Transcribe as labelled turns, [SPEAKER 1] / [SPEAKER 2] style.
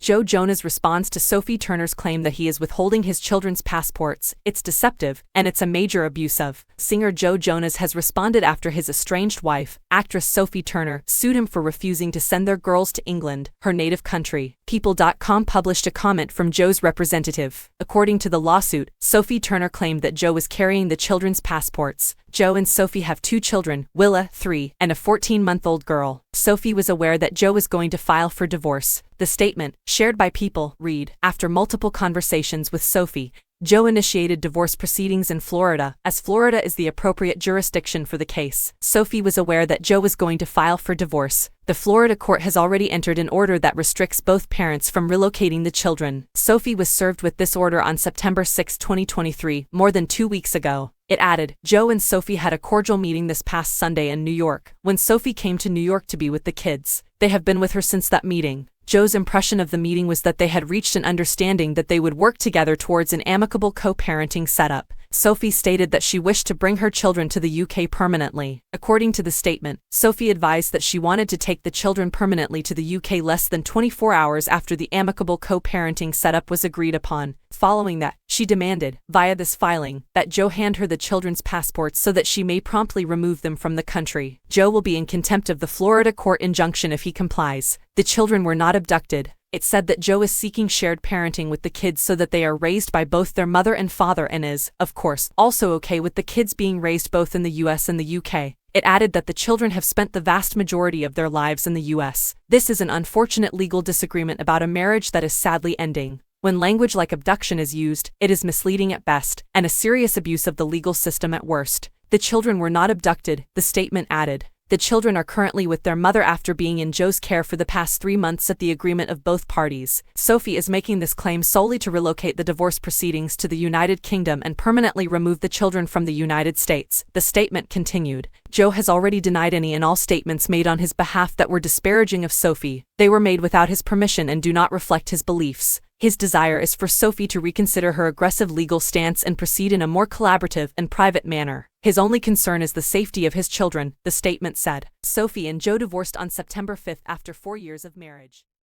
[SPEAKER 1] Joe Jonas responds to Sophie Turner's claim that he is withholding his children's passports. It's deceptive, and it's a major abuse of. Singer Joe Jonas has responded after his estranged wife, actress Sophie Turner, sued him for refusing to send their girls to England, her native country. People.com published a comment from Joe's representative. According to the lawsuit, Sophie Turner claimed that Joe was carrying the children's passports. Joe and Sophie have 2 children, Willa, 3, and a 14-month-old girl. Sophie was aware that Joe was going to file for divorce. The statement, shared by People, read, after multiple conversations with Sophie, Joe initiated divorce proceedings in Florida, as Florida is the appropriate jurisdiction for the case. Sophie was aware that Joe was going to file for divorce. The Florida court has already entered an order that restricts both parents from relocating the children. Sophie was served with this order on September 6, 2023, more than 2 weeks ago. It added, Joe and Sophie had a cordial meeting this past Sunday in New York, when Sophie came to New York to be with the kids. They have been with her since that meeting. Joe's impression of the meeting was that they had reached an understanding that they would work together towards an amicable co-parenting setup. Sophie stated that she wished to bring her children to the UK permanently. According to the statement, Sophie advised that she wanted to take the children permanently to the UK less than 24 hours after the amicable co-parenting setup was agreed upon. Following that, she demanded, via this filing, that Joe hand her the children's passports so that she may promptly remove them from the country. Joe will be in contempt of the Florida court injunction if he complies. The children were not abducted. It said that Joe is seeking shared parenting with the kids so that they are raised by both their mother and father and is, of course, also okay with the kids being raised both in the US and the UK. It added that the children have spent the vast majority of their lives in the US. This is an unfortunate legal disagreement about a marriage that is sadly ending. When language like abduction is used, it is misleading at best, and a serious abuse of the legal system at worst. The children were not abducted, the statement added. The children are currently with their mother after being in Joe's care for the past 3 months at the agreement of both parties. Sophie is making this claim solely to relocate the divorce proceedings to the United Kingdom and permanently remove the children from the United States. The statement continued. Joe has already denied any and all statements made on his behalf that were disparaging of Sophie. They were made without his permission and do not reflect his beliefs. His desire is for Sophie to reconsider her aggressive legal stance and proceed in a more collaborative and private manner. His only concern is the safety of his children, the statement said. Sophie and Joe divorced on September 5 after 4 years of marriage.